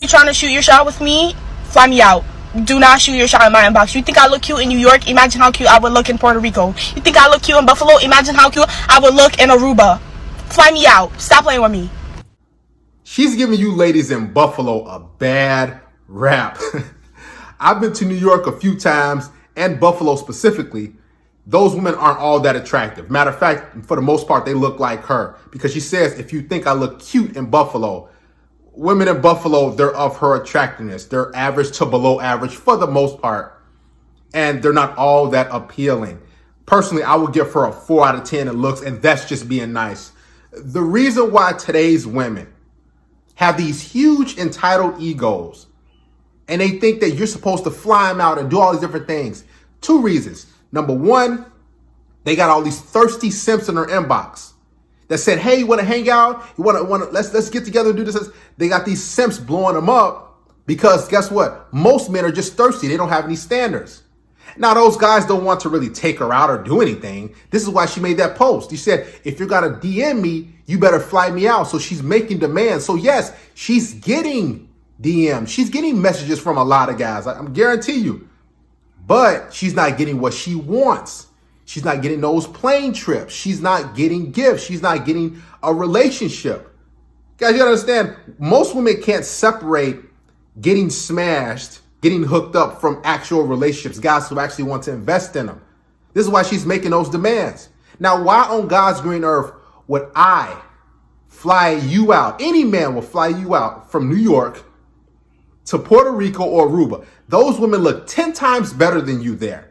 you're trying to shoot your shot with me, fly me out. Do not shoot your shot in my inbox. You think I look cute in New York? Imagine how cute I would look in Puerto Rico. You think I look cute in Buffalo? Imagine how cute I would look in Aruba. Fly me out. Stop playing with me. She's giving you ladies in Buffalo a bad rap. I've been to New York a few times, and Buffalo specifically. Those women aren't all that attractive. Matter of fact, for the most part, they look like her. Because she says, if you think I look cute in Buffalo, women in Buffalo, they're of her attractiveness. They're average to below average for the most part. And they're not all that appealing. Personally, I would give her a 4 out of 10 in looks, and that's just being nice. The reason why today's women have these huge entitled egos, and they think that you're supposed to fly them out and do all these different things. 2 reasons. Number 1, they got all these thirsty simps in their inbox that said, hey, you want to hang out? You want to let's get together and do this. They got these simps blowing them up because guess what? Most men are just thirsty. They don't have any standards. Now, those guys don't want to really take her out or do anything. This is why she made that post. She said, if you're going to DM me, you better fly me out. So she's making demands. So yes, she's getting DMs. She's getting messages from a lot of guys. I guarantee you. But she's not getting what she wants. She's not getting those plane trips. She's not getting gifts. She's not getting a relationship. Guys, you gotta understand, most women can't separate getting smashed, getting hooked up from actual relationships, guys who actually want to invest in them. This is why she's making those demands. Now, why on God's green earth would I fly you out? Any man will fly you out from New York to Puerto Rico or Aruba. Those women look 10 times better than you there.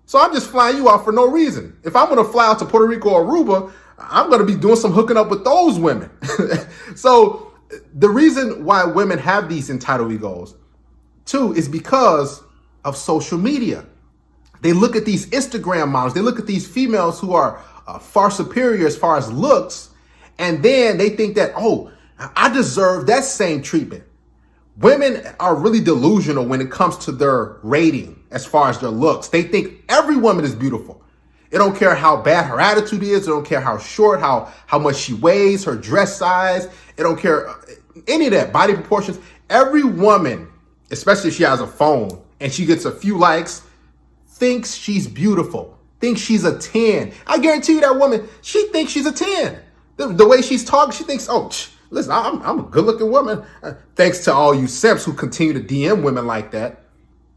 So I'm just flying you out for no reason. If I'm going to fly out to Puerto Rico or Aruba, I'm going to be doing some hooking up with those women. So the reason why women have these entitled egos, too, is because of social media. They look at these Instagram models. They look at these females who are far superior as far as looks. And then they think that, oh, I deserve that same treatment. Women are really delusional when it comes to their rating as far as their looks. They think every woman is beautiful. It don't care how bad her attitude is. It don't care how short, how much she weighs, her dress size. It don't care any of that, body proportions. Every woman, especially if she has a phone and she gets a few likes, thinks she's beautiful, thinks she's a 10. I guarantee you that woman, she thinks she's a 10. The way she's talking, she thinks, oh, listen, I'm a good-looking woman. Thanks to all you simps who continue to DM women like that,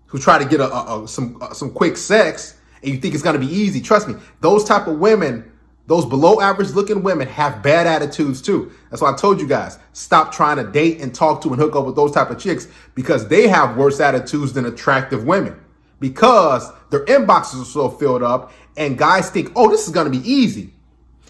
who try to get some quick sex, and you think it's going to be easy. Trust me, those type of women, those below-average-looking women have bad attitudes too. That's why I told you guys, stop trying to date and talk to and hook up with those type of chicks because they have worse attitudes than attractive women because their inboxes are so filled up, and guys think, oh, this is going to be easy.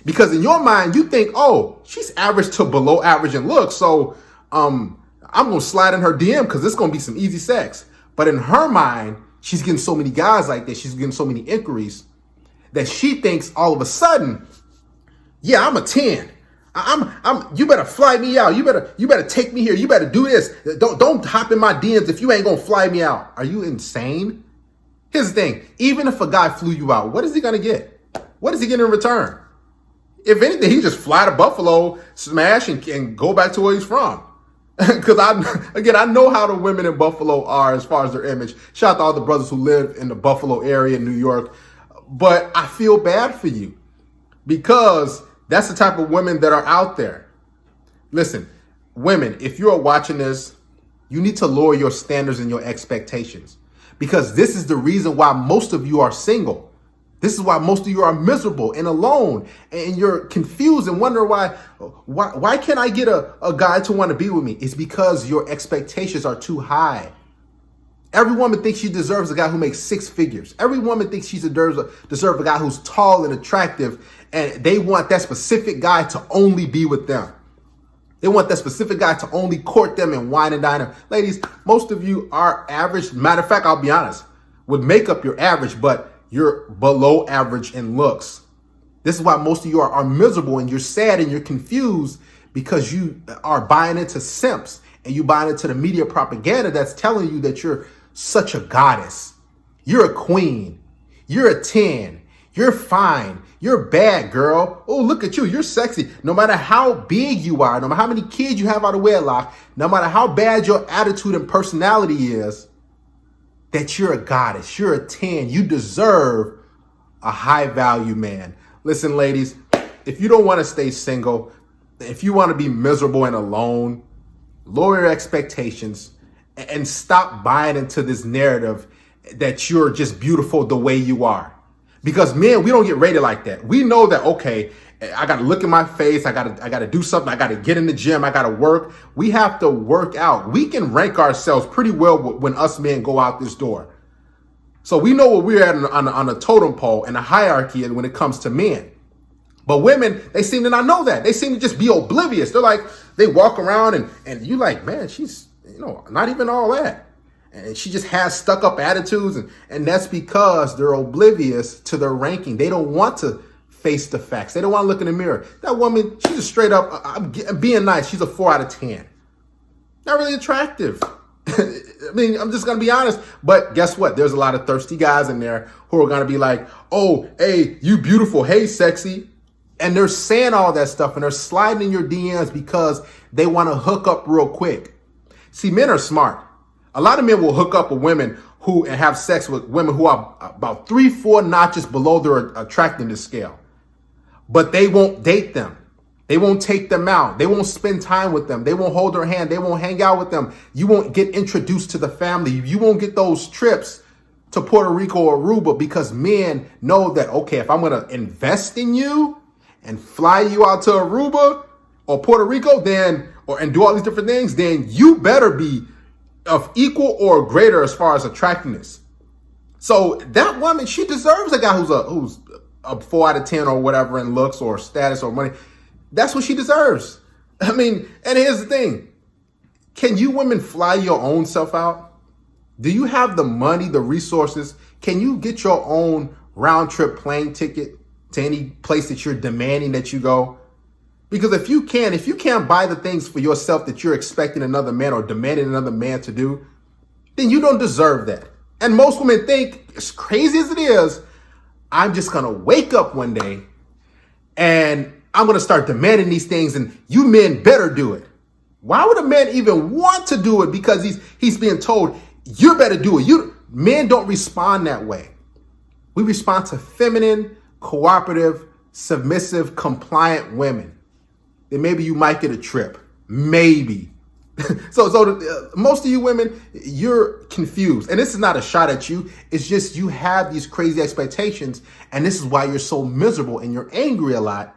Because in your mind, you think, oh, she's average to below average in looks. So I'm going to slide in her DM because it's going to be some easy sex. But in her mind, she's getting so many guys like this. She's getting so many inquiries that she thinks all of a sudden, yeah, I'm a 10. You better fly me out. You better take me here. You better do this. Don't hop in my DMs if you ain't going to fly me out. Are you insane? Here's the thing. Even if a guy flew you out, what is he going to get? What is he getting in return? If anything, he just fly to Buffalo, smash, and go back to where he's from. Because I know how the women in Buffalo are as far as their image. Shout out to all the brothers who live in the Buffalo area in New York. But I feel bad for you because that's the type of women that are out there. Listen, women, if you're watching this, you need to lower your standards and your expectations because this is the reason why most of you are single. This is why most of you are miserable and alone and you're confused and wonder why can't I get a guy to want to be with me? It's because your expectations are too high. Every woman thinks she deserves a guy who makes 6 figures. Every woman thinks she deserves a guy who's tall and attractive, and they want that specific guy to only be with them. They want that specific guy to only court them and wine and dine them. Ladies, most of you are average. Matter of fact, I'll be honest, with makeup, you're average, but you're below average in looks. This is why most of you are miserable and you're sad and you're confused because you are buying into simps and you buying into the media propaganda that's telling you that you're such a goddess. You're a queen. You're a 10. You're fine. You're bad, girl. Oh, look at you. You're sexy. No matter how big you are, no matter how many kids you have out of wedlock, no matter how bad your attitude and personality is, that you're a goddess. You're a 10. You deserve a high value man. Listen, ladies, if you don't want to stay single, if you want to be miserable and alone, lower your expectations and stop buying into this narrative that you're just beautiful the way you are. Because men, we don't get rated like that. We know that, okay, I got to look in my face. I got to do something. I got to get in the gym. I got to work. We have to work out. We can rank ourselves pretty well when us men go out this door. So we know where we're at on a totem pole and a hierarchy when it comes to men. But women, they seem to not know that. They seem to just be oblivious. They're like, they walk around and you like, man, she's, not even all that. And she just has stuck up attitudes. And that's because they're oblivious to their ranking. They don't want to face the facts. They don't want to look in the mirror. That woman, she's a straight up, I'm being nice. She's a 4 out of 10. Not really attractive. I mean, I'm just going to be honest. But guess what? There's a lot of thirsty guys in there who are going to be like, oh, hey, you beautiful. Hey, sexy. And they're saying all that stuff and they're sliding in your DMs because they want to hook up real quick. See, men are smart. A lot of men will hook up with women who and have sex with women who are about 3-4 notches below their attractiveness scale. But they won't date them. They won't take them out. They won't spend time with them. They won't hold their hand. They won't hang out with them. You won't get introduced to the family. You won't get those trips to Puerto Rico or Aruba because men know that, okay, if I'm going to invest in you and fly you out to Aruba or Puerto Rico, and do all these different things, then you better be of equal or greater as far as attractiveness. So that woman, she deserves a guy who's a 4 out of 10 or whatever in looks or status or money. That's what she deserves. I mean, and here's the thing. Can you women fly your own self out? Do you have the money, the resources? Can you get your own round trip plane ticket to any place that you're demanding that you go? Because if you can't buy the things for yourself that you're expecting another man or demanding another man to do, then you don't deserve that. And most women think, as crazy as it is, I'm just going to wake up one day and I'm going to start demanding these things and you men better do it. Why would a man even want to do it? Because he's being told, you better do it. Men don't respond that way. We respond to feminine, cooperative, submissive, compliant women. Then maybe you might get a trip. Maybe. So most of you women, you're confused. And this is not a shot at you. It's just you have these crazy expectations. And this is why you're so miserable and you're angry a lot.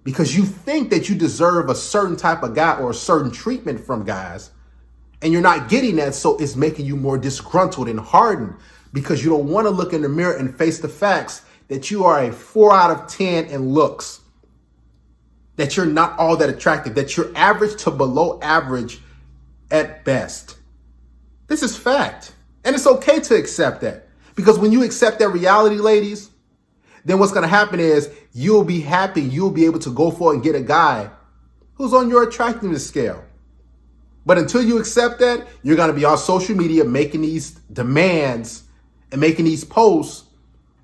Because you think that you deserve a certain type of guy or a certain treatment from guys. And you're not getting that. So it's making you more disgruntled and hardened. Because you don't want to look in the mirror and face the facts that you are a 4 out of 10 in looks. That you're not all that attractive, that you're average to below average at best. This is fact. And it's okay to accept that. Because when you accept that reality, ladies, then what's going to happen is you'll be happy. You'll be able to go for it and get a guy who's on your attractiveness scale. But until you accept that, you're going to be on social media making these demands and making these posts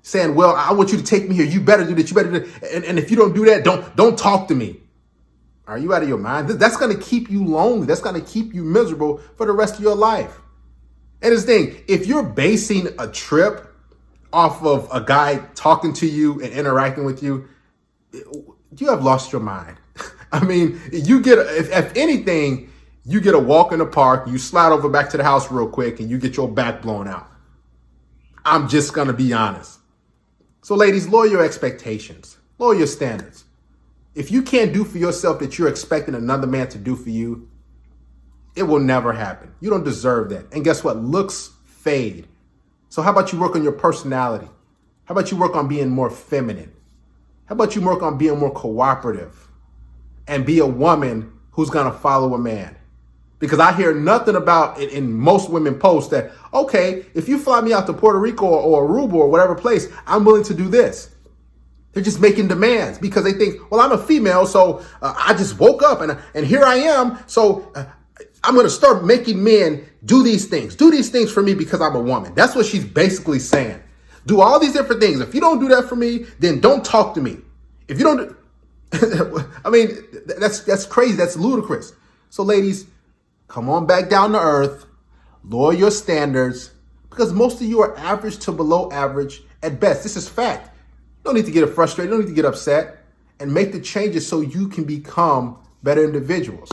saying, well, I want you to take me here. You better do that. You better do that. And if you don't do that, don't talk to me. Are you out of your mind? That's going to keep you lonely. That's going to keep you miserable for the rest of your life. And this thing, if you're basing a trip off of a guy talking to you and interacting with you, you have lost your mind. I mean, you get, if anything, you get a walk in the park, you slide over back to the house real quick and you get your back blown out. I'm just going to be honest. So ladies, lower your expectations, lower your standards. If you can't do for yourself that you're expecting another man to do for you, it will never happen. You don't deserve that. And guess what? Looks fade. So how about you work on your personality? How about you work on being more feminine? How about you work on being more cooperative and be a woman who's going to follow a man? Because I hear nothing about it in most women posts that, okay, if you fly me out to Puerto Rico or Aruba or whatever place, I'm willing to do this. They're just making demands because they think, well, I'm a female, so I just woke up and here I am. So I'm going to start making men do these things for me because I'm a woman. That's what she's basically saying. Do all these different things. If you don't do that for me, then don't talk to me. If you don't I mean, that's crazy. That's ludicrous. So ladies, come on back down to earth. Lower your standards, because most of you are average to below average at best. This is fact. You don't need to get frustrated. You don't need to get upset, and make the changes so you can become better individuals.